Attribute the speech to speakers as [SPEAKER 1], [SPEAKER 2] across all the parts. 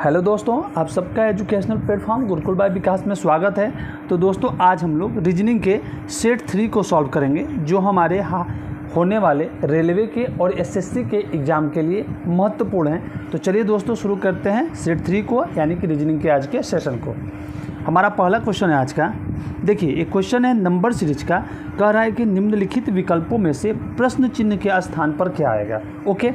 [SPEAKER 1] Hello दोस्तों, आप सबका एजुकेशनल प्लेटफॉर्म गुरुकुल बाय विकास में स्वागत है। तो दोस्तों, आज हम लोग रीजनिंग के सेट 3 को सॉल्व करेंगे, जो हमारे होने वाले रेलवे के और एसएससी के एग्ज़ाम के लिए महत्वपूर्ण हैं। तो चलिए दोस्तों, शुरू करते हैं सेट 3 को, यानी कि रीजनिंग के आज के सेशन को। हमारा पहला क्वेश्चन है आज का। देखिए, एक क्वेश्चन है नंबर सीरीज का। कह रहा है कि निम्नलिखित विकल्पों में से प्रश्न चिन्ह के स्थान पर क्या आएगा। ओके,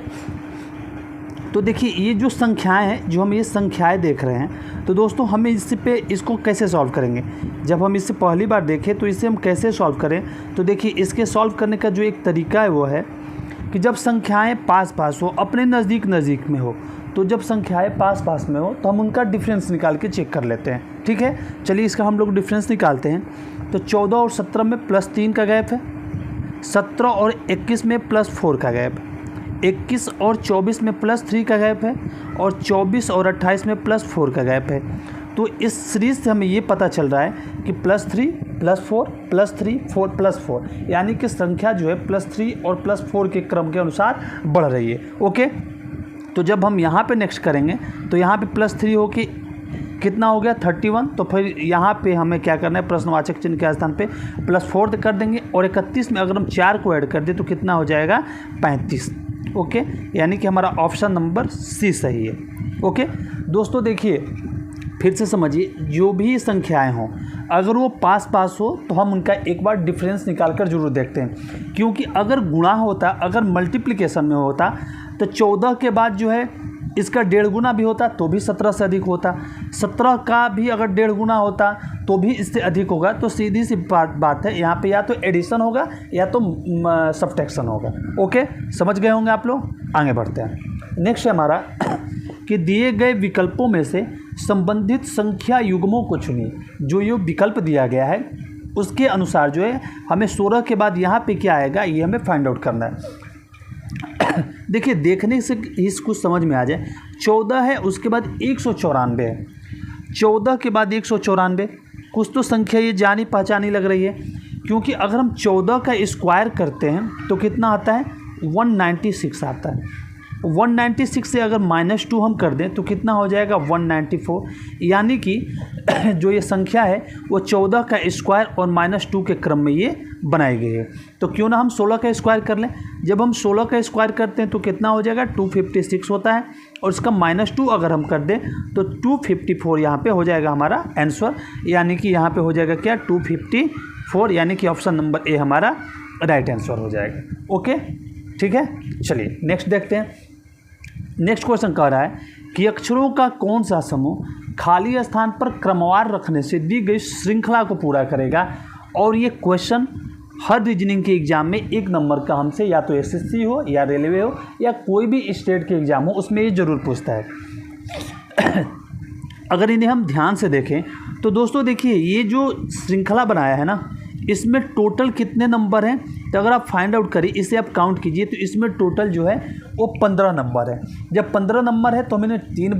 [SPEAKER 1] तो देखिए, ये जो संख्याएं हैं, जो हम ये संख्याएं देख रहे हैं, तो दोस्तों हमें इसको कैसे सॉल्व करेंगे। जब हम इससे पहली बार देखें तो इसे हम कैसे सॉल्व करें। तो देखिए, इसके सॉल्व करने का जो एक तरीका है वो है कि जब संख्याएं पास पास हो, अपने नज़दीक नज़दीक में हो, तो जब संख्याएं पास पास में हो तो हम उनका डिफरेंस निकाल के चेक कर लेते हैं। ठीक है, चलिए इसका हम लोग डिफरेंस निकालते हैं। तो 14 और 17 में +3 का गैप है, 17 और 21 में +4 का गैप है, 21 और 24 में +3 का गैप है, और 24 और 28 में +4 का गैप है। तो इस सीरीज़ से हमें ये पता चल रहा है कि +3 +4 +3 4 +4, यानी कि संख्या जो है +3 और +4 के क्रम के अनुसार बढ़ रही है। ओके, तो जब हम यहाँ पे नेक्स्ट करेंगे तो यहाँ पे +3 हो के कितना हो गया 31। तो फिर यहाँ पे हमें क्या करना है, प्रश्नवाचक चिन्ह के स्थान पे +4 कर देंगे, और 31 में अगर हम 4 को ऐड कर दें तो कितना हो जाएगा 35। ओके, यानी कि हमारा ऑप्शन नंबर सी सही है। ओके दोस्तों, देखिए फिर से समझिए, जो भी संख्याएं हों अगर वो पास पास हो तो हम उनका एक बार डिफरेंस निकाल कर जरूर देखते हैं, क्योंकि अगर गुणा होता, अगर मल्टीप्लिकेशन में होता तो 14 के बाद जो है इसका 1.5 गुना भी होता तो भी 17 से अधिक होता, 17 का भी अगर 1.5 गुना होता तो भी इससे अधिक होगा। तो सीधी सी बात है, यहाँ पे या तो एडिशन होगा या तो सब्ट्रैक्शन होगा। ओके, समझ गए होंगे आप लोग। आगे बढ़ते हैं। नेक्स्ट है हमारा कि दिए गए विकल्पों में से संबंधित संख्या युग्मों को चुनिए। जो ये विकल्प दिया गया है उसके अनुसार जो है हमें 16 के बाद यहाँ पे क्या आएगा ये हमें फाइंड आउट करना है। देखिए, देखने से इस कुछ समझ में आ जाए। 14 है, उसके बाद 194 है, 14 के बाद 194, कुछ तो संख्या ये जानी पहचानी लग रही है, क्योंकि अगर हम 14 का स्क्वायर करते हैं तो कितना आता है 196 आता है। 196 से अगर -2 हम कर दें तो कितना हो जाएगा 194, यानी कि जो ये संख्या है वो 14 का स्क्वायर और -2 के क्रम में ये बनाई गई है। तो क्यों ना हम 16 का स्क्वायर कर लें। जब हम 16 का स्क्वायर करते हैं तो कितना हो जाएगा 256 होता है, और इसका -2 अगर हम कर दें तो 254 यहाँ पे हो जाएगा हमारा आंसर, यानी कि यहाँ पे हो जाएगा क्या 254, यानी कि ऑप्शन नंबर ए हमारा राइट आंसर हो जाएगा। ओके, ठीक है, चलिए नेक्स्ट देखते हैं। नेक्स्ट क्वेश्चन कह रहा है कि अक्षरों का कौन सा समूह खाली स्थान पर क्रमवार रखने से दी गई श्रृंखला को पूरा करेगा। और ये क्वेश्चन हर रीजनिंग के एग्जाम में 1 नंबर का हमसे, या तो एसएससी हो या रेलवे हो या कोई भी स्टेट के एग्जाम हो, उसमें ये जरूर पूछता है। अगर इन्हें हम ध्यान से देखें तो दोस्तों देखिए, ये जो श्रृंखला बनाया है ना, इसमें टोटल कितने नंबर हैं, तो अगर आप फाइंड आउट करिए, इसे आप काउंट कीजिए तो इसमें टोटल जो है वो 15 नंबर है। जब 15 नंबर है तो हम इन्हें 3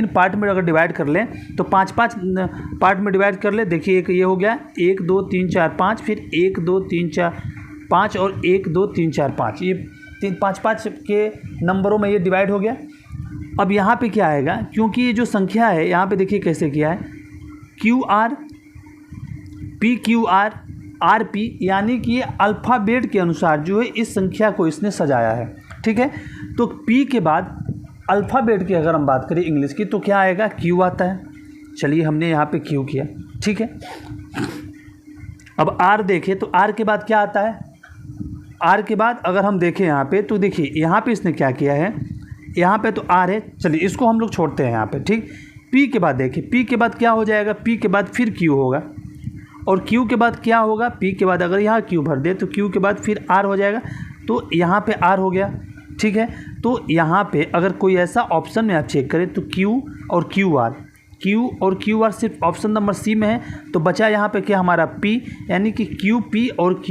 [SPEAKER 1] पार्ट में अगर डिवाइड कर लें तो 5-5 पार्ट में डिवाइड कर ले। देखिए, एक ये हो गया 1 2 3 4 5, फिर 1 2 3 4 5 और 1 2 3 4 5, ये 5-5 के नंबरों में ये डिवाइड हो गया। अब यहाँ पे क्या आएगा, क्योंकि ये जो संख्या है यहाँ पे देखिए कैसे किया है, QR PQR RP, यानी कि ये अल्फ़ाबेट के अनुसार जो है इस संख्या को इसने सजाया है। ठीक है, तो P के बाद अल्फ़ाबेट की अगर हम बात करें इंग्लिश की तो क्या आएगा Q आता है। चलिए, हमने यहाँ पे Q किया। ठीक है, अब R देखें तो R के बाद क्या आता है। R के बाद अगर हम देखें यहाँ पे तो देखिए, यहाँ पे इसने क्या किया है, यहाँ पे तो R है, चलिए इसको हम लोग छोड़ते हैं यहाँ पे। ठीक, P के बाद देखिए, P के बाद क्या हो जाएगा, P के बाद फिर Q होगा, और Q के बाद क्या होगा, P के बाद अगर यहाँ Q भर दे तो Q के बाद फिर R हो जाएगा, तो यहाँ पे R हो गया। ठीक है, तो यहाँ पे अगर कोई ऐसा ऑप्शन में आप चेक करें तो Q और QR सिर्फ ऑप्शन नंबर सी में है, तो बचा यहाँ पे क्या हमारा P, यानी कि QP और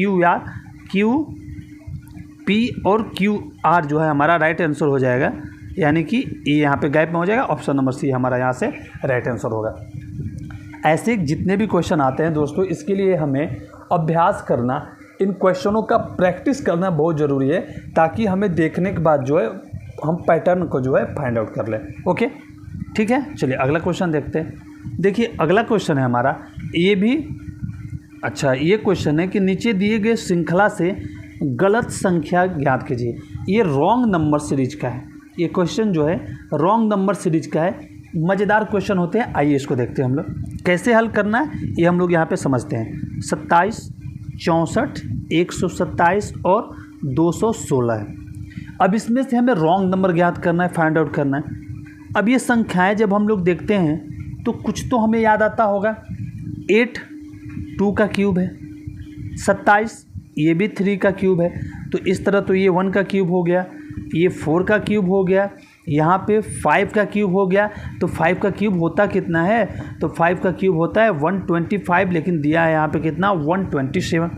[SPEAKER 1] QP और QR जो है हमारा राइट आंसर हो जाएगा, यानी कि ये यहाँ पे गैप में हो जाएगा। ऑप्शन नंबर सी हमारा यहाँ से राइट आंसर होगा। ऐसे जितने भी क्वेश्चन आते हैं दोस्तों, इसके लिए हमें अभ्यास करना, इन क्वेश्चनों का प्रैक्टिस करना बहुत ज़रूरी है, ताकि हमें देखने के बाद जो है हम पैटर्न को जो है फाइंड आउट कर लें। ओके, ठीक है, चलिए अगला क्वेश्चन देखते हैं। देखिए अगला क्वेश्चन है हमारा, ये भी अच्छा, ये क्वेश्चन है कि नीचे दिए गए श्रृंखला से गलत संख्या ज्ञात कीजिए। ये रॉन्ग नंबर सीरीज का है, ये क्वेश्चन जो है रॉन्ग नंबर सीरीज का है। मज़ेदार क्वेश्चन होते हैं, आइए इसको देखते हैं हम लोग कैसे हल करना है, ये हम लोग यहाँ पे समझते हैं। 27, 64, 127 और 216 है। अब इसमें से हमें रॉन्ग नंबर ज्ञात करना है, फाइंड आउट करना है। अब ये संख्याएं जब हम लोग देखते हैं तो कुछ तो हमें याद आता होगा। 8 2 का क्यूब है, 27 ये भी 3 का क्यूब है, तो इस तरह तो ये 1 का क्यूब हो गया, ये 4 का क्यूब हो गया, यहाँ पे 5 का क्यूब हो गया। तो 5 का क्यूब होता कितना है, तो 5 का क्यूब होता है 125, लेकिन दिया है यहाँ पे कितना 127।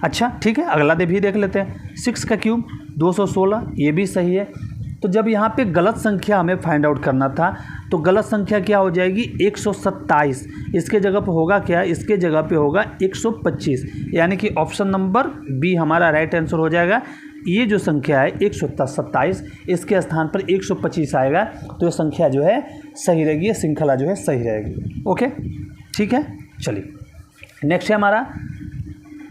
[SPEAKER 1] अच्छा ठीक है, अगला भी देख लेते हैं। 6 का क्यूब 216, ये भी सही है। तो जब यहाँ पे गलत संख्या हमें फाइंड आउट करना था, तो गलत संख्या क्या हो जाएगी 127। इसके जगह पे होगा क्या, इसके जगह पे होगा 125, यानी कि ऑप्शन नंबर बी हमारा राइट आंसर हो जाएगा। ये जो संख्या है 127, इसके स्थान पर 125 आएगा, तो ये संख्या जो है सही रहेगी, ये श्रृंखला जो है सही रहेगी। ओके ठीक है, चलिए नेक्स्ट है हमारा,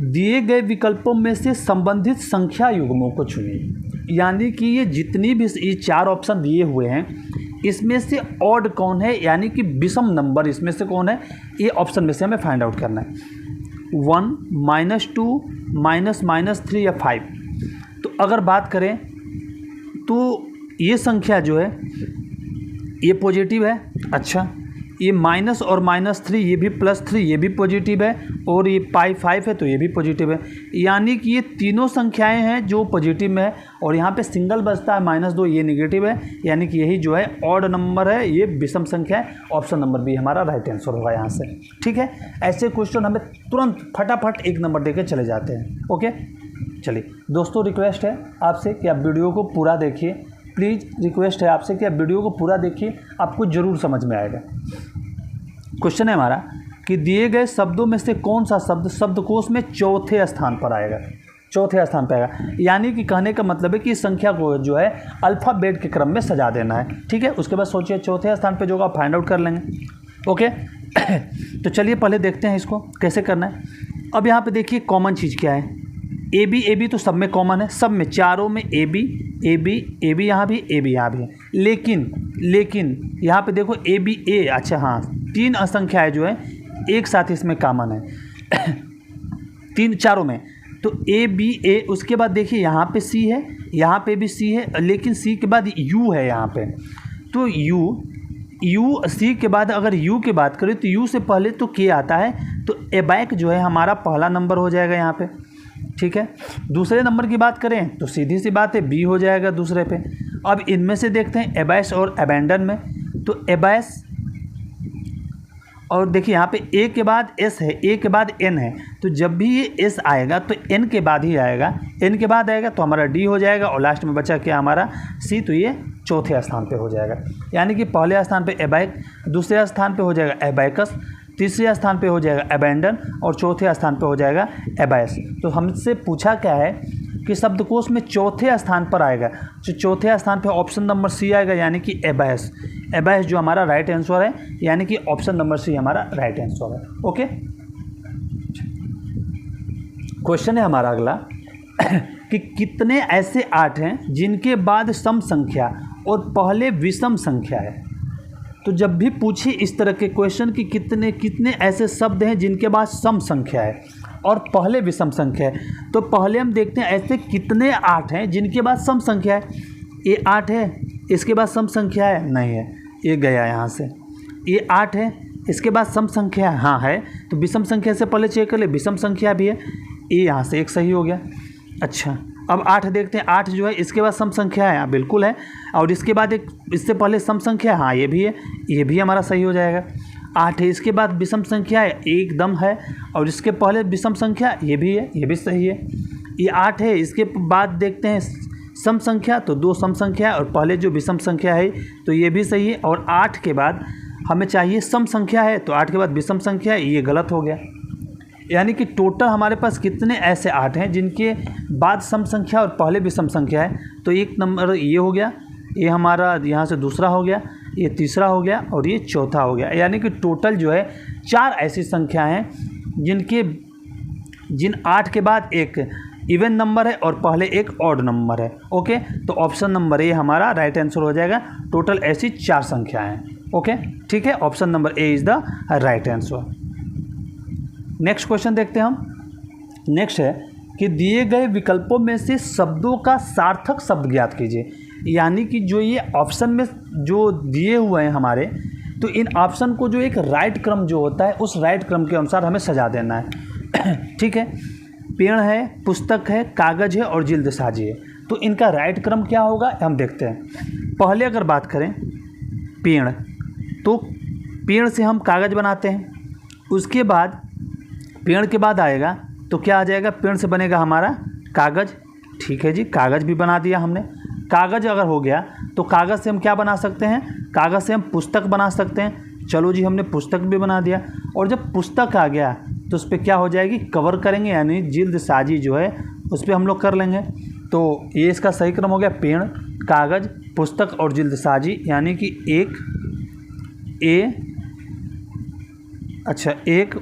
[SPEAKER 1] दिए गए विकल्पों में से संबंधित संख्या युग्मों को चुनिए। यानी कि ये जितनी भी ये 4 ऑप्शन दिए हुए हैं, इसमें से ऑड कौन है, यानी कि विषम नंबर इसमें से कौन है, ये ऑप्शन में से हमें फाइंड आउट करना है। 1, -2, -3 या 5। तो अगर बात करें तो ये संख्या जो है ये पॉजिटिव है। अच्छा, ये माइनस और -3, ये भी +3, ये भी पॉजिटिव है, और ये π5 है तो ये भी पॉजिटिव है। यानी कि ये तीनों संख्याएं हैं जो पॉजिटिव में है, और यहाँ पे सिंगल बचता है -2, ये नेगेटिव है, यानी कि यही जो है ऑड नंबर है, ये विषम संख्या है। ऑप्शन नंबर बी हमारा राइट आंसर होगा यहाँ से। ठीक है, ऐसे क्वेश्चन हमें तुरंत फटाफट 1 नंबर दे के चले जाते हैं। ओके चलिए दोस्तों, रिक्वेस्ट है आपसे कि आप वीडियो को पूरा देखिए, प्लीज़ रिक्वेस्ट है आपसे कि आप वीडियो को पूरा देखिए, आपको ज़रूर समझ में आएगा। क्वेश्चन है हमारा कि दिए गए शब्दों में से कौन सा शब्द शब्दकोश में चौथे स्थान पर आएगा, चौथे स्थान पर आएगा। यानी कि कहने का मतलब है कि इस संख्या को जो है अल्फ़ाबेट के क्रम में सजा देना है। ठीक है, उसके बाद सोचिए चौथे स्थान पर जो आप फाइंड आउट कर लेंगे। ओके तो चलिए पहले देखते हैं इसको कैसे करना है। अब यहाँ पे देखिए कॉमन चीज़ क्या है, ए बी तो सब में कॉमन है, सब में चारों में ए बी यहाँ भी, ए बी यहाँ भी है। लेकिन यहाँ पे देखो ए बी ए, अच्छा हाँ 3 असंख्याएँ जो है एक साथ इसमें कॉमन है 3 चारों में, तो ए बी ए। उसके बाद देखिए यहाँ पे सी है, यहाँ पे भी सी है, लेकिन सी के बाद यू है यहाँ पे, तो यू सी के बाद अगर यू की बात करें तो यू से पहले तो के आता है, तो एबैक जो है हमारा पहला नंबर हो जाएगा यहाँ पे। ठीक है, दूसरे नंबर की बात करें तो सीधी सी बात है बी हो जाएगा दूसरे पे। अब इनमें से देखते हैं एबैस और अबैंडन में, तो एबैस, और देखिए यहाँ पे ए के बाद एस है, ए के बाद एन है, तो जब भी ये एस आएगा तो एन के बाद ही आएगा, एन के बाद आएगा तो हमारा डी हो जाएगा, और लास्ट में बचा क्या हमारा सी, तो ये चौथे स्थान पे हो जाएगा। यानी कि पहले स्थान पे एबैक, दूसरे स्थान पे हो जाएगा एबैकस, तीसरे स्थान पे हो जाएगा अबैंडन, और चौथे स्थान पे हो जाएगा एबैस। तो हमसे पूछा क्या है कि शब्दकोश में चौथे स्थान पर आएगा, जो चौथे स्थान पे ऑप्शन नंबर सी आएगा, यानी कि एबैस। एबैस जो हमारा राइट आंसर है, यानी कि ऑप्शन नंबर सी हमारा राइट आंसर है। ओके, क्वेश्चन है हमारा अगला कि कितने ऐसे 8 हैं जिनके बाद सम संख्या और पहले विषम संख्या है। तो जब भी पूछे इस तरह के क्वेश्चन कि कितने ऐसे शब्द हैं जिनके बाद सम संख्या है और पहले विषम संख्या है, तो पहले हम देखते हैं ऐसे कितने 8 हैं जिनके बाद सम संख्या है। ये 8 है, इसके बाद सम संख्या है, नहीं है, ये गया यहाँ से। ये 8 है, इसके बाद सम संख्या है, हाँ है, तो विषम संख्या से पहले चेक कर ले, विषम संख्या भी है, ये यहाँ से एक सही हो गया। अच्छा, अब 8 देखते हैं, 8 जो है इसके बाद सम संख्या है, हाँ बिल्कुल है, और इसके बाद एक इससे पहले सम संख्या, हाँ ये भी है, ये भी हमारा सही हो जाएगा। 8 है, इसके बाद विषम संख्या है, एकदम है, और इसके पहले विषम संख्या, ये भी है, ये भी सही है। ये 8 है, इसके बाद देखते हैं सम संख्या, तो 2 सम संख्या है, और पहले जो विषम संख्या है तो ये भी सही है। और 8 के बाद हमें चाहिए सम संख्या है, तो 8 के बाद विषम संख्या है, ये गलत हो गया। यानी कि टोटल हमारे पास कितने ऐसे 8 हैं जिनके बाद सम संख्या और पहले विषम संख्या है, तो एक नंबर ये हो गया, ये हमारा यहाँ से दूसरा हो गया, ये तीसरा हो गया और ये चौथा हो गया। यानी कि टोटल जो है 4 ऐसी संख्या हैं जिन 8 के बाद एक इवन नंबर है और पहले एक ऑड नंबर है। ओके, तो ऑप्शन नंबर ए हमारा राइट आंसर हो जाएगा। टोटल ऐसी 4 संख्या हैं। ओके, ठीक है, option number A is the right answer. Next question देखते हैं हम। नेक्स्ट है कि दिए गए विकल्पों में से शब्दों का सार्थक शब्द ज्ञात कीजिए। यानी कि जो ये ऑप्शन में जो दिए हुए हैं हमारे, तो इन ऑप्शन को जो एक राइट क्रम जो होता है उस राइट क्रम के अनुसार हमें सजा देना है। ठीक है, पेड़ है, पुस्तक है, कागज़ है और जिल्दसाजी है। तो इनका राइट क्रम क्या होगा हम देखते हैं। पहले अगर बात करें पेड़, तो पेड़ से हम कागज़ बनाते हैं। उसके बाद पेड़ के बाद आएगा तो क्या आ जाएगा, पेड़ से बनेगा हमारा कागज़। ठीक है जी, कागज़ भी बना दिया हमने। कागज़ अगर हो गया तो कागज़ से हम क्या बना सकते हैं, कागज़ से हम पुस्तक बना सकते हैं। चलो जी, हमने पुस्तक भी बना दिया। और जब पुस्तक आ गया तो उस पर क्या हो जाएगी, कवर करेंगे, यानी जिल्दसाजी जो है उस पर हम लोग कर लेंगे। तो ये इसका सही क्रम हो गया, पेड़, कागज़, पुस्तक और जिल्दसाजी। यानी कि एक,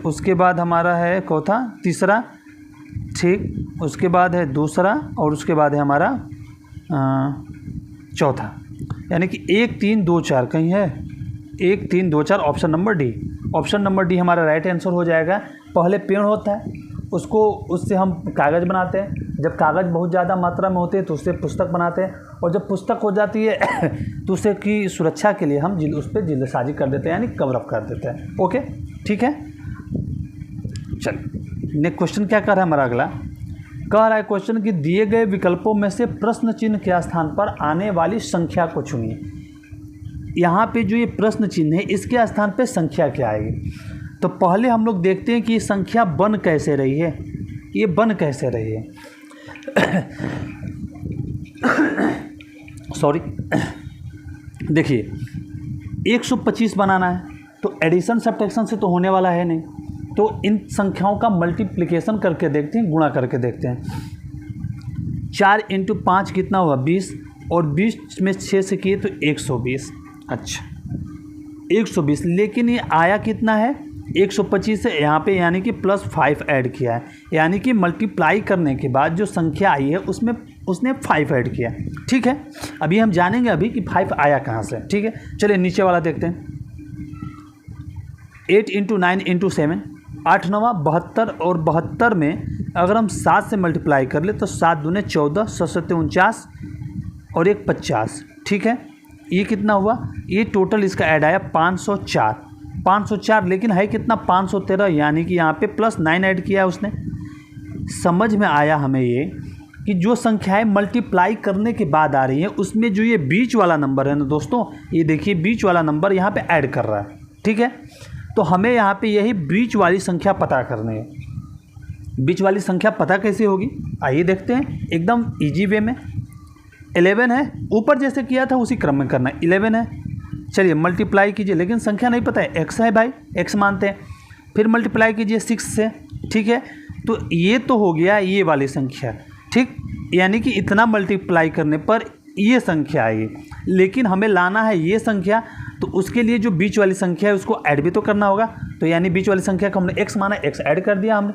[SPEAKER 1] उसके बाद हमारा है चौथा, तीसरा, ठीक, उसके बाद है दूसरा और उसके बाद है हमारा चौथा। यानी कि 1 3 2 4 कहीं है, 1 3 2 4, option number D. Option number D हमारा राइट आंसर हो जाएगा। पहले पेड़ होता है, उससे हम कागज़ बनाते हैं। जब कागज़ बहुत ज़्यादा मात्रा में होते हैं तो उससे पुस्तक बनाते हैं। और जब पुस्तक हो जाती है तो उससे की सुरक्षा के लिए हम उस पर जिल्दसाजी कर देते हैं, यानी कवर अप कर देते हैं। ओके, ठीक है। चलिए नेक्स्ट क्वेश्चन क्या कर रहा है हमारा अगला, कह रहा है क्वेश्चन कि दिए गए विकल्पों में से प्रश्न चिन्ह के स्थान पर आने वाली संख्या को चुनिए। यहाँ पे जो ये प्रश्न चिन्ह है इसके स्थान पे संख्या क्या आएगी। तो पहले हम लोग देखते हैं कि ये संख्या बन कैसे रही है, ये बन कैसे रही है। सॉरी, देखिए 125 बनाना है तो एडिशन सब्ट्रैक्शन से तो होने वाला है नहीं, तो इन संख्याओं का मल्टीप्लिकेशन करके देखते हैं, गुणा करके देखते हैं। 4 × 5 कितना हुआ, 20, और 20 में 6 से किए तो 120। अच्छा 120, लेकिन ये आया कितना है 125 से यहाँ पे, यानी कि +5 ऐड किया है। यानी कि मल्टीप्लाई करने के बाद जो संख्या आई है उसमें उसने 5 ऐड किया। ठीक है, अभी हम जानेंगे अभी कि 5 आया कहाँ से। ठीक है, चलिए नीचे वाला देखते हैं। 8 × 9 × 7, 8 9 72, और 72 में अगर हम 7 से मल्टीप्लाई कर ले तो 7 दूने 14, 7 7 49 और 1 50। ठीक है, ये कितना हुआ, ये टोटल इसका ऐड आया 504, लेकिन है कितना 513, यानी कि यहाँ पे +9 ऐड किया है उसने। समझ में आया हमें ये कि जो संख्याएं मल्टीप्लाई करने के बाद आ रही हैं उसमें जो ये बीच वाला नंबर है ना दोस्तों, ये देखिए बीच वाला नंबर यहाँ पे ऐड कर रहा है। ठीक है, तो हमें यहाँ पे यही बीच वाली संख्या पता करनी है। बीच वाली संख्या पता कैसे होगी, आइए देखते हैं एकदम इजी वे में। 11 है, ऊपर जैसे किया था उसी क्रम में करना है। 11 है, चलिए मल्टीप्लाई कीजिए, लेकिन संख्या नहीं पता है, x है भाई, x मानते हैं। फिर मल्टीप्लाई कीजिए 6 से। ठीक है, तो ये तो हो गया ये वाली संख्या। ठीक, यानी कि इतना मल्टीप्लाई करने पर ये संख्या आएगी, लेकिन हमें लाना है ये संख्या, तो उसके लिए जो बीच वाली संख्या है उसको ऐड भी तो करना होगा। तो यानी बीच वाली संख्या को हमने x माना, x ऐड कर दिया हमने।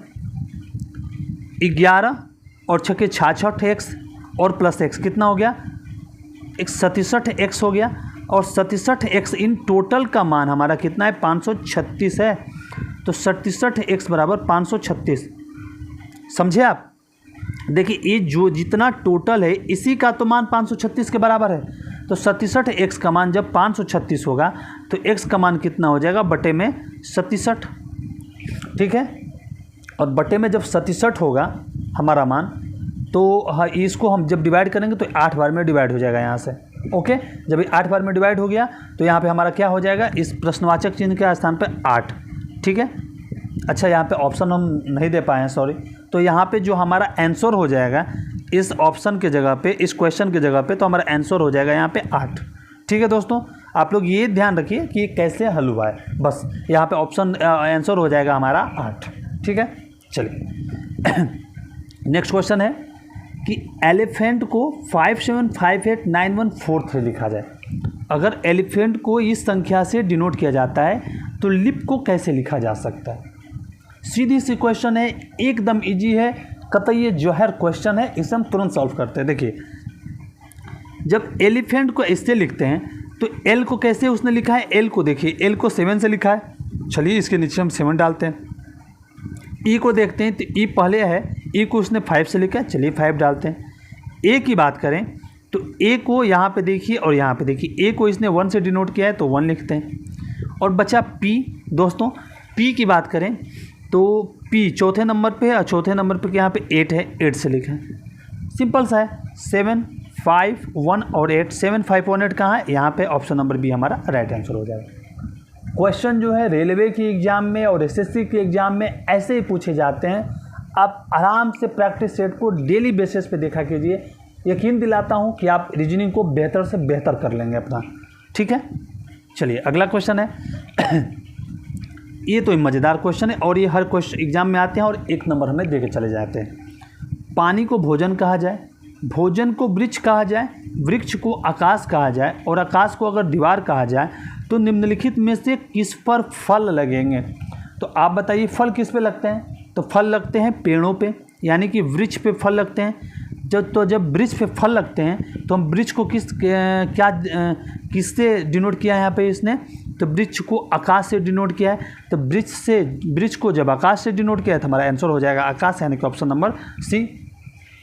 [SPEAKER 1] 11 और 6 के 66 x और प्लस x कितना हो गया, 67 x हो गया। और 67 x इन टोटल का मान हमारा कितना है 536 है। तो 67 x बराबर 536, समझे आप। देखिए ये जो जितना टोटल है इसी का तो मान 536 के बराबर है। तो 67 x का मान जब 536 होगा तो x का मान कितना हो जाएगा, बटे में 67। ठीक है, और बटे में जब 67 होगा हमारा मान, तो हाँ इसको हम जब डिवाइड करेंगे तो 8 बार में डिवाइड हो जाएगा यहाँ से। ओके, जब 8 बार में डिवाइड हो गया तो यहाँ पे हमारा क्या हो जाएगा, इस प्रश्नवाचक चिन्ह के स्थान पे 8। ठीक है, अच्छा यहाँ पे ऑप्शन हम नहीं दे पाए हैं, सॉरी। तो यहाँ पे जो हमारा आंसर हो जाएगा इस ऑप्शन के जगह पे, इस क्वेश्चन के जगह पे, तो हमारा आंसर हो जाएगा यहाँ पे 8। ठीक है दोस्तों, आप लोग ये ध्यान रखिए कि ये कैसे हल हुआ है, बस यहाँ पे ऑप्शन आंसर हो जाएगा हमारा 8। ठीक है, चलिए नेक्स्ट क्वेश्चन है कि एलिफेंट को 57589143 लिखा जाए। अगर एलिफेंट को इस संख्या से डिनोट किया जाता है तो लिप को कैसे लिखा जा सकता है? सीधी सी क्वेश्चन है, एकदम इजी है, कतई ये जौहर क्वेश्चन है, इसे हम तुरंत सॉल्व करते हैं। देखिए, जब एलिफेंट को इससे लिखते हैं तो एल को कैसे उसने लिखा है? एल को देखिए, एल को 7 से लिखा है। चलिए इसके नीचे हम 7 डालते हैं। ई को देखते हैं तो ई पहले है, ई को उसने 5 से लिखा है, चलिए 5 डालते हैं। ए की बात करें तो ए को यहाँ पे देखिए और यहाँ पे देखिए, ए को इसने 1 से डिनोट किया है तो 1 लिखते हैं। और बचा पी। दोस्तों पी की बात करें तो पी चौथे नंबर पे है और चौथे नंबर पे यहाँ पे 8 है, 8 से लिखा है। सिंपल सा है, 7, 5, 1 और 8। 7, 5, 1, 8 कहाँ है? यहाँ पे ऑप्शन नंबर बी हमारा राइट आंसर हो जाएगा। क्वेश्चन जो है रेलवे की एग्ज़ाम में और एसएससी के एग्ज़ाम में ऐसे ही पूछे जाते हैं। आप आराम से प्रैक्टिस सेट को डेली बेसिस पे देखा कीजिए, यकीन दिलाता हूँ कि आप रीजनिंग को बेहतर से बेहतर कर लेंगे अपना। ठीक है, चलिए अगला क्वेश्चन है। ये तो मज़ेदार क्वेश्चन है और ये हर क्वेश्चन एग्जाम में आते हैं और 1 नंबर हमें दे के चले जाते हैं। पानी को भोजन कहा जाए, भोजन को वृक्ष कहा जाए, वृक्ष को आकाश कहा जाए और आकाश को अगर दीवार कहा जाए तो निम्नलिखित में से किस पर फल लगेंगे? तो आप बताइए, फल किस पे लगते हैं? तो फल लगते हैं पेड़ों पे, यानी कि वृक्ष पे फल लगते हैं। जब वृक्ष पे फल लगते हैं तो हम वृक्ष को किससे डिनोट किया है यहाँ पे इसने? तो वृक्ष को आकाश से डिनोट किया है। तो वृक्ष को जब आकाश से डिनोट किया है तो हमारा आंसर हो जाएगा आकाश, यानी कि ऑप्शन नंबर सी।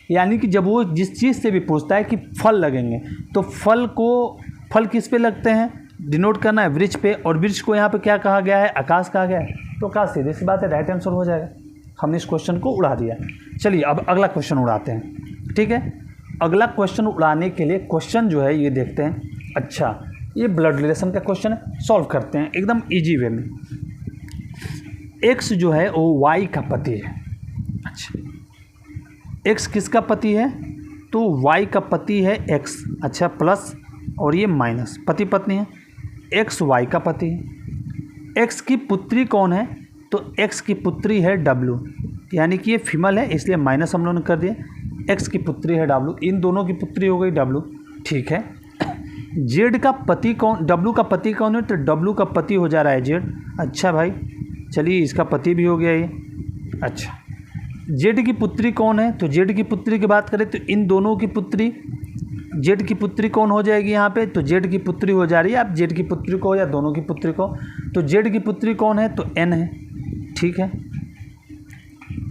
[SPEAKER 1] यानी कि जब वो जिस चीज़ से भी पूछता है कि फल लगेंगे तो फल किस पे लगते हैं? डिनोट करना है वृक्ष पे, और वृक्ष को यहाँ पे क्या कहा गया है? आकाश कहा गया है। तो आकाश, सीधी सी बात है, राइट आंसर हो जाएगा। हमने इस क्वेश्चन को उड़ा दिया। चलिए अब अगला क्वेश्चन उड़ाते हैं। ठीक है, अगला क्वेश्चन उड़ाने के लिए क्वेश्चन जो है ये देखते हैं। अच्छा, ये ब्लड रिलेशन का क्वेश्चन है, सॉल्व करते हैं एकदम ईजी वे में। एक्स जो है वो वाई का पति है। अच्छा, एक्स किसका पति है? तो वाई का पति है एक्स। अच्छा, प्लस और ये माइनस, पति पत्नी है। एक्स वाई का पति है। एक्स की पुत्री कौन है? तो एक्स की पुत्री है डब्लू, यानी कि ये फीमेल है इसलिए माइनस हम लोगों ने कर दिया। एक्स की पुत्री है डब्लू, इन दोनों की पुत्री हो गई डब्लू। ठीक है, जेड का पति कौन? डब्लू का पति कौन है? तो डब्लू का पति हो जा रहा है जेड। अच्छा भाई, चलिए इसका पति भी हो गया ये। अच्छा, जेड की पुत्री कौन है? तो जेड की पुत्री की बात करें तो इन दोनों की पुत्री, जेड की पुत्री कौन हो जाएगी यहाँ पे? तो जेड की पुत्री हो जा रही है। आप जेड की पुत्री को या दोनों की पुत्री को, तो जेड की पुत्री कौन है? तो एन है। ठीक है,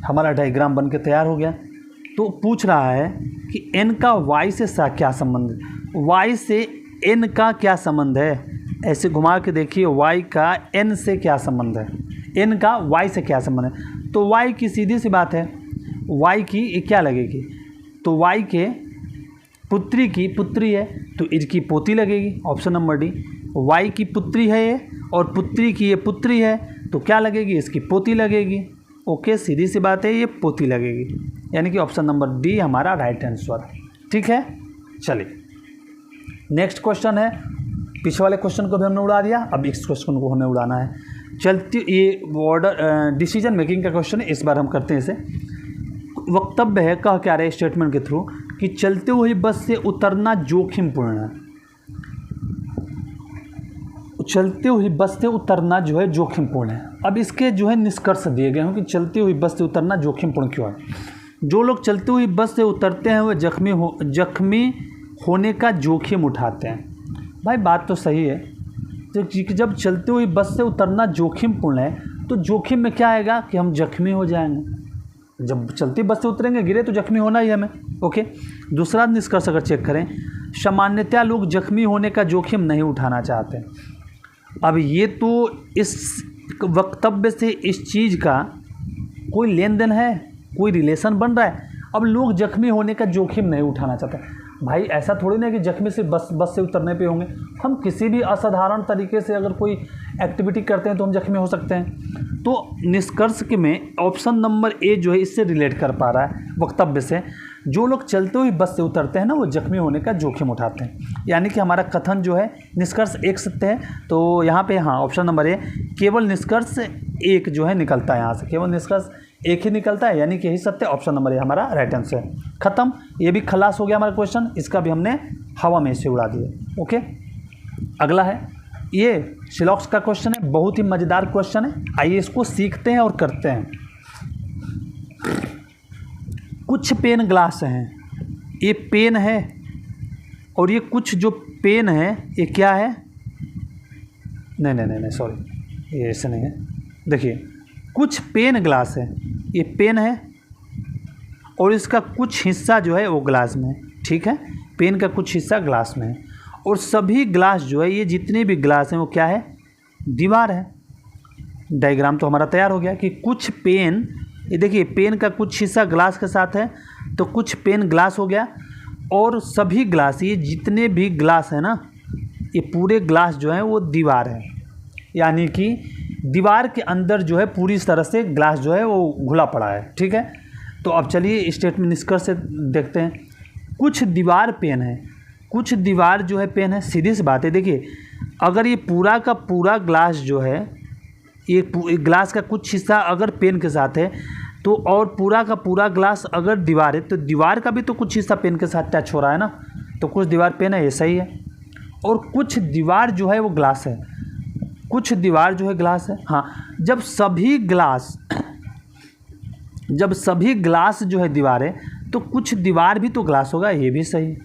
[SPEAKER 1] हमारा डायग्राम बन के तैयार हो गया। तो पूछ रहा है कि एन का वाई से क्या संबंध है? वाई से एन का क्या संबंध है? ऐसे घुमा के देखिए, वाई का एन से क्या संबंध है? एन का वाई से क्या संबंध है? तो वाई की सीधी सी बात है, वाई की क्या लगेगी? तो वाई के पुत्री की पुत्री है तो इसकी पोती लगेगी, ऑप्शन नंबर डी। वाई की पुत्री है ये और पुत्री की ये पुत्री है तो क्या लगेगी? इसकी पोती लगेगी। ओके, सीधी सी बात है, ये पोती लगेगी, यानी कि ऑप्शन नंबर डी हमारा राइट आंसर। ठीक है, चलिए नेक्स्ट क्वेश्चन है। पिछले वाले क्वेश्चन को भी हमने उड़ा दिया, अब इस क्वेश्चन को हमें उड़ाना है। चलती ये ऑर्डर डिसीजन मेकिंग का क्वेश्चन है, इस बार हम करते हैं इसे। वक्तव्य है, कह क्या रहे स्टेटमेंट के थ्रू कि चलते हुए बस से उतरना जोखिमपूर्ण है। चलते हुई बस से उतरना जो है जोखिमपूर्ण है। अब इसके जो है निष्कर्ष दिए गए हैं कि चलती हुई बस से उतरना जोखिमपूर्ण क्यों है। जो लोग चलती हुई बस से उतरते हैं वह जख्मी होने का जोखिम उठाते हैं। भाई बात तो सही है, जब चलते हुई बस से उतरना जोखिमपूर्ण है तो जोखिम में क्या आएगा कि हम जख्मी हो जाएंगे। जब चलती बस से उतरेंगे, गिरे तो जख्मी होना ही हमें। ओके, दूसरा निष्कर्ष अगर चेक करें, सामान्यतः लोग जख्मी होने का जोखिम नहीं उठाना चाहते। अब ये तो इस वक्तव्य से इस चीज़ का कोई लेन देन है, कोई रिलेशन बन रहा है। अब लोग जख्मी होने का जोखिम नहीं उठाना चाहते। भाई ऐसा थोड़ी ना कि जख्मी सिर्फ बस से उतरने पे होंगे। हम किसी भी असाधारण तरीके से अगर कोई एक्टिविटी करते हैं तो हम जख्मी हो सकते हैं। तो निष्कर्ष के में ऑप्शन नंबर ए जो है इससे रिलेट कर पा रहा है वक्तव्य से। जो लोग चलते हुए बस से उतरते हैं ना, वो जख्मी होने का जोखिम उठाते हैं। यानी कि हमारा कथन जो है निष्कर्ष एक सत्य है। तो यहाँ पे हाँ, ऑप्शन नंबर ए, केवल निष्कर्ष एक जो है निकलता है, यहाँ से केवल निष्कर्ष एक ही निकलता है, यानी कि यही सत्य, ऑप्शन नंबर ए हमारा राइट आंसर है। खत्म, ये भी खलास हो गया हमारा क्वेश्चन। इसका भी हमने हवा में से उड़ा दिया। ओके, अगला है, ये सिलॉक्स का क्वेश्चन है, बहुत ही मज़ेदार क्वेश्चन है। आइए इसको सीखते हैं और करते हैं। कुछ पेन ग्लास हैं, ये पेन है और ये कुछ जो पेन है ये क्या है, नहीं सॉरी, ये ऐसे नहीं है। देखिए कुछ पेन ग्लास है, ये पेन है और इसका कुछ हिस्सा जो है वो ग्लास में है, ठीक है। पेन का कुछ हिस्सा ग्लास में है और सभी ग्लास जो है, ये जितने भी ग्लास हैं वो क्या है, दीवार है। डायग्राम तो हमारा तैयार हो गया कि कुछ पेन, ये देखिए पेन का कुछ हिस्सा ग्लास के साथ है, तो कुछ पेन ग्लास हो गया और सभी ग्लास, ये जितने भी ग्लास है ना, ये पूरे ग्लास जो है वो दीवार है। यानी कि दीवार के अंदर जो है पूरी तरह से ग्लास जो है वो घुला पड़ा है, ठीक है। तो अब चलिए स्टेटमेंट निष्कर्ष से देखते हैं। कुछ दीवार पेन है, कुछ दीवार जो है पेन है, सीधी सी बात है। देखिए अगर ये पूरा का पूरा ग्लास जो है, ये ग्लास का कुछ हिस्सा अगर पेन के साथ है तो, और पूरा का पूरा ग्लास अगर दीवार है, तो दीवार का भी तो कुछ हिस्सा पेन के साथ टच हो रहा है ना, तो कुछ दीवार पेन है, ये सही है। और कुछ दीवार जो है वो ग्लास है, कुछ दीवार जो है ग्लास है। हाँ, जब सभी ग्लास जो है दीवार है, तो कुछ दीवार भी तो ग्लास होगा, ये भी सही है,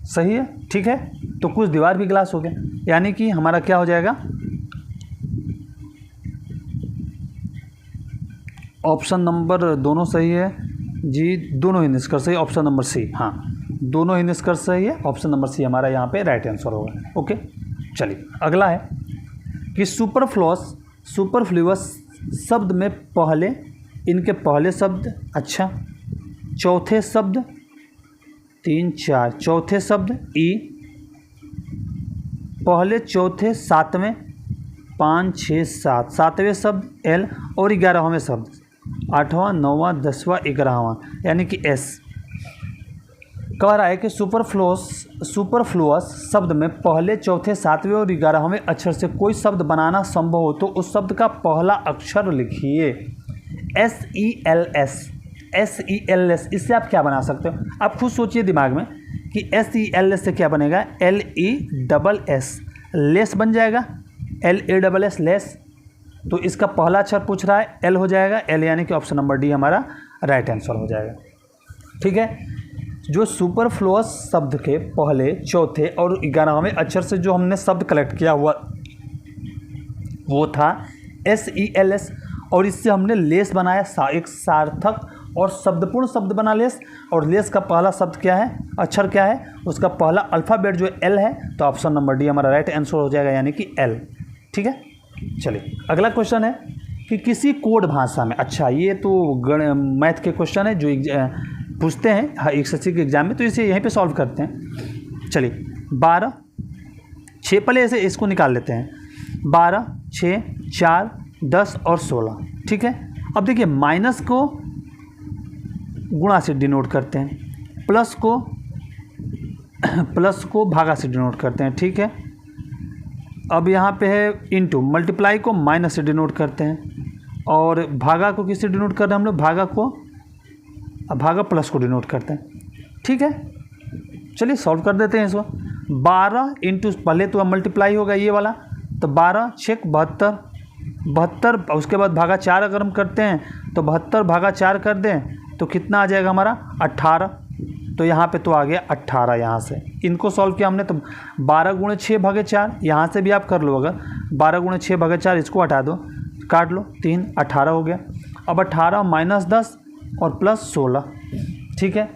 [SPEAKER 1] सही है, ठीक है। तो कुछ दीवार भी ग्लास हो गया, यानी कि हमारा क्या हो जाएगा, ऑप्शन नंबर दोनों सही है जी, दोनों ही निष्कर्ष सही। ऑप्शन नंबर सी, हाँ दोनों ही निष्कर्ष सही है, ऑप्शन नंबर सी हमारा यहाँ पे राइट आंसर होगा। ओके चलिए अगला है कि सुपरफ्लूअस शब्द में पहले, इनके पहले शब्द, अच्छा चौथे शब्द 3 4, चौथे शब्द ई, पहले चौथे सातवें 5 6 7, सातवें शब्द एल और 11वें शब्द 8वां 9वां 10वां 11वां यानी कि एस। कह रहा है कि सुपरफ्लूअस शब्द में पहले चौथे सातवें और 11वें अक्षर से कोई शब्द बनाना संभव हो तो उस शब्द का पहला अक्षर लिखिए। SELS, SELS, इससे आप क्या बना सकते हो, आप खुद सोचिए दिमाग में कि SELS से क्या बनेगा, LESS, लेस बन जाएगा, LASS लेस। तो इसका पहला अक्षर पूछ रहा है, L हो जाएगा, L यानी कि ऑप्शन नंबर डी हमारा राइट आंसर हो जाएगा, ठीक है। जो सुपरफ्लूअस शब्द के पहले चौथे और 11वें अक्षर से जो हमने शब्द कलेक्ट किया हुआ वो था SELS, और इससे हमने लेस बनाया, एक सार्थक और शब्दपूर्ण शब्द बना लेस। और लेस का पहला शब्द क्या है, अक्षर क्या है, उसका पहला अल्फ़ाबेट जो एल है, तो ऑप्शन नंबर डी हमारा राइट आंसर हो जाएगा, यानी कि एल, ठीक है। चलिए अगला क्वेश्चन है कि किसी कोड भाषा में, अच्छा ये तो मैथ के क्वेश्चन है जो पूछते हैं SSC के एग्जाम में, तो इसे यहीं पे सॉल्व करते हैं। चलिए 12 6, पहले ऐसे इसको निकाल लेते हैं, 12 6 4 10 और 16, ठीक है। अब देखिए माइनस को गुणा से डिनोट करते हैं, प्लस को भागा से डिनोट करते हैं, ठीक है। अब यहाँ पे है इनटू, मल्टीप्लाई को माइनस से डिनोट करते हैं, और भागा को किससे डिनोट कर रहे हैं हम लोग, भागा प्लस को डिनोट करते हैं, ठीक है। चलिए सॉल्व कर देते हैं इसको। 12 इंटू, पहले तो मल्टीप्लाई होगा ये वाला, तो 12 6 72, उसके बाद भागा 4 अगर हम करते हैं तो 72 भागा 4 कर दें तो कितना आ जाएगा हमारा 18। तो यहाँ पे तो आ गया 18, यहाँ से इनको सॉल्व किया हमने, तो 12 गुणे 6 भागे 4, यहाँ से भी आप कर लो, अगर 12 गुणे 6 भागे 4 इसको हटा दो, काट लो, 3 18 हो गया। अब 18 माइनस 10 और प्लस 16, ठीक है।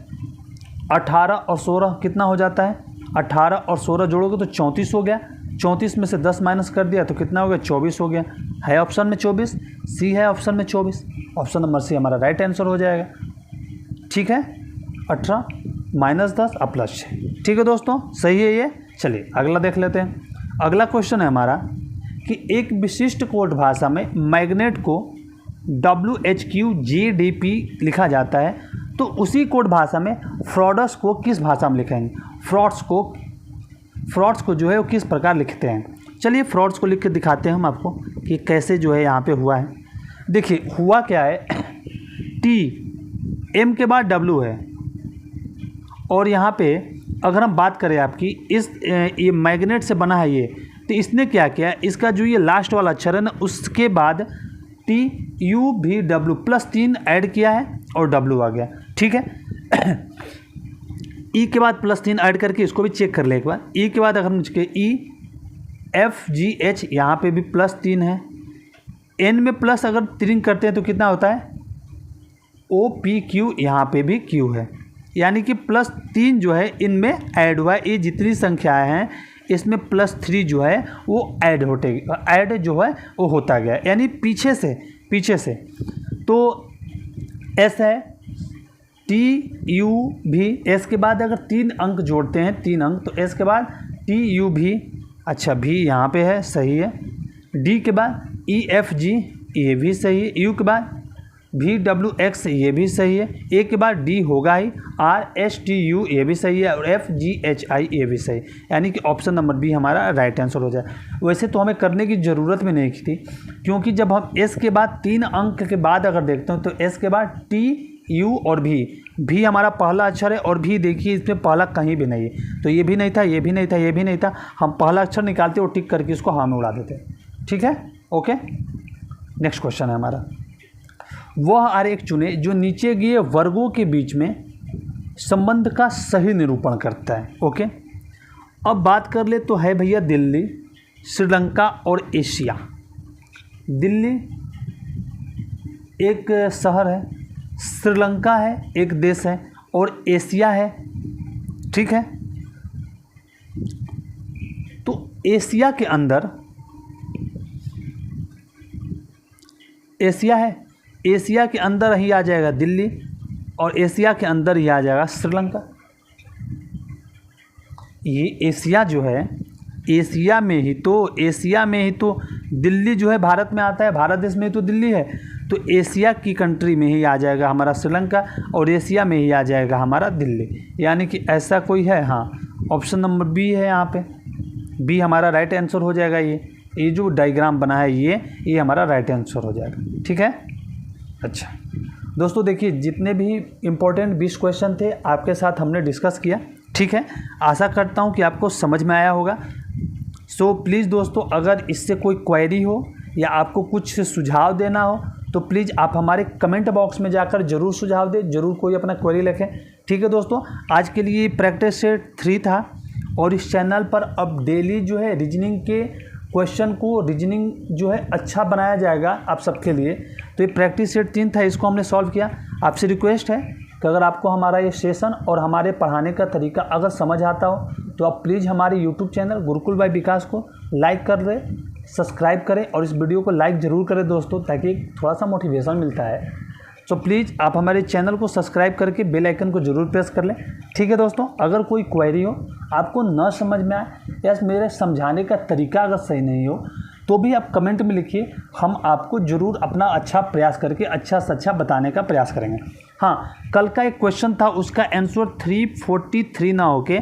[SPEAKER 1] 18 और 16 कितना हो जाता है, 18 और 16 जोड़ोगे तो 34 हो गया, 34 में से 10 माइनस कर दिया तो कितना हो गया, 24 हो गया। है ऑप्शन में 24, सी है ऑप्शन में 24, ऑप्शन नंबर सी हमारा राइट आंसर हो जाएगा, ठीक है। 18 माइनस 10 और प्लस 6, ठीक है दोस्तों, सही है ये। चलिए अगला देख लेते हैं। अगला क्वेश्चन है हमारा कि एक विशिष्ट कोड भाषा में मैग्नेट को WHQGDP लिखा जाता है, तो उसी कोड भाषा में फ्रॉड्स को किस भाषा में लिखेंगे, फ्रॉड्स को जो है वो किस प्रकार लिखते हैं। चलिए फ्रॉड्स को लिख के दिखाते हैं हम आपको कि कैसे जो है यहाँ पे हुआ है। देखिए हुआ क्या है, T M के बाद W है, और यहाँ पे अगर हम बात करें आपकी इस ये मैग्नेट से बना है ये, तो इसने क्या किया, इसका जो ये लास्ट वाला अक्षर है ना, उसके बाद TUVW +3 ऐड किया है और W आ गया, ठीक है। E के बाद +3 ऐड करके इसको भी चेक कर ले एक बार। E के बाद अगर हम EFGH यहाँ पे भी +3 है। N में प्लस अगर 3 करते हैं तो कितना होता है, OPQ, यहाँ पे भी Q है, यानी कि +3 जो है इनमें ऐड हुआ है। ये जितनी संख्याएं हैं इसमें +3 जो है वो ऐड जो है वो होता गया, यानी पीछे से। तो S है, TUV, S के बाद अगर 3 अंक जोड़ते हैं, 3 अंक, तो S के बाद TUV, अच्छा V यहाँ पे है, सही है। D के बाद EFG, ये भी सही है। U के बाद VWX, ये भी सही है। A के बाद D होगा ही, RSTU, ये भी सही है, और FGHI, ये भी सही, यानी कि ऑप्शन नंबर बी हमारा राइट आंसर हो जाए। वैसे तो हमें करने की ज़रूरत भी नहीं थी, क्योंकि जब हम S के बाद 3 अंक के बाद अगर देखते हैं तो S के बाद T, U और भी हमारा पहला अक्षर है, और भी देखिए इसमें पहला कहीं भी नहीं है, तो ये भी नहीं था, ये भी नहीं था, ये भी नहीं था। हम पहला अक्षर निकालते और टिक करके इसको हाँ में उड़ा देते, ठीक है, ओके। नेक्स्ट क्वेश्चन है हमारा, वह आरेख चुने जो नीचे दिए वर्गों के बीच में संबंध का सही निरूपण करता है, ओके। अब बात कर ले तो है भैया दिल्ली, श्रीलंका और एशिया। दिल्ली एक शहर है, श्रीलंका है एक देश है, और एशिया है, ठीक है। तो एशिया के अंदर एशिया है, एशिया के अंदर ही आ जाएगा दिल्ली, और एशिया के अंदर ही आ जाएगा श्रीलंका। ये एशिया जो है, एशिया में ही तो दिल्ली जो है भारत में आता है, भारत देश में ही तो दिल्ली है, तो एशिया की कंट्री में ही आ जाएगा हमारा श्रीलंका, और एशिया में ही आ जाएगा हमारा दिल्ली, यानी कि ऐसा कोई है, हाँ, ऑप्शन नंबर बी है, यहाँ पे बी हमारा राइट आंसर हो जाएगा। ये जो डायग्राम बना है ये हमारा राइट आंसर हो जाएगा, ठीक है। अच्छा दोस्तों, देखिए जितने भी इम्पोर्टेंट 20 क्वेश्चन थे आपके साथ हमने डिस्कस किया, ठीक है। आशा करता हूँ कि आपको समझ में आया होगा। सो प्लीज़ दोस्तों, अगर इससे कोई क्वेरी हो या आपको कुछ सुझाव देना हो तो प्लीज़ आप हमारे कमेंट बॉक्स में जाकर ज़रूर सुझाव दें, ज़रूर कोई अपना क्वेरी लिखें, ठीक है दोस्तों। आज के लिए प्रैक्टिस सेट 3 था, और इस चैनल पर अब डेली जो है रीजनिंग के क्वेश्चन को रीजनिंग जो है अच्छा बनाया जाएगा आप सबके लिए। तो ये प्रैक्टिस सेट 3 था, इसको हमने सॉल्व किया। आपसे रिक्वेस्ट है कि अगर आपको हमारा ये सेशन और हमारे पढ़ाने का तरीका अगर समझ आता हो तो आप प्लीज़ हमारे यूट्यूब चैनल गुरुकुल बाय विकास को लाइक कर दें, सब्सक्राइब करें, और इस वीडियो को लाइक ज़रूर करें दोस्तों, ताकि थोड़ा सा मोटिवेशन मिलता है। सो प्लीज़ आप हमारे चैनल को सब्सक्राइब करके बेल आइकन को ज़रूर प्रेस कर लें, ठीक है दोस्तों। अगर कोई क्वेरी हो, आपको न समझ में आए या मेरे समझाने का तरीका अगर सही नहीं हो, तो भी आप कमेंट में लिखिए, हम आपको ज़रूर अपना अच्छा प्रयास करके अच्छा से अच्छा बताने का प्रयास करेंगे। हाँ, कल का एक क्वेश्चन था, उसका आंसर 343 ना होके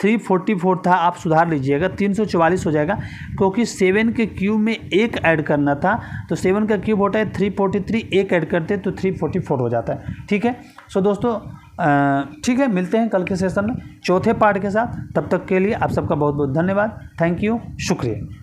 [SPEAKER 1] 344 था, आप सुधार लीजिएगा, 344 हो जाएगा, क्योंकि 7 के क्यूब में 1 ऐड करना था, तो 7 का क्यूब होता है 343, 1 ऐड करते तो 344 हो जाता है, ठीक है। सो दोस्तों ठीक है, मिलते हैं कल के सेशन में चौथे पार्ट के साथ। तब तक के लिए आप सबका बहुत बहुत धन्यवाद, थैंक यू, शुक्रिया।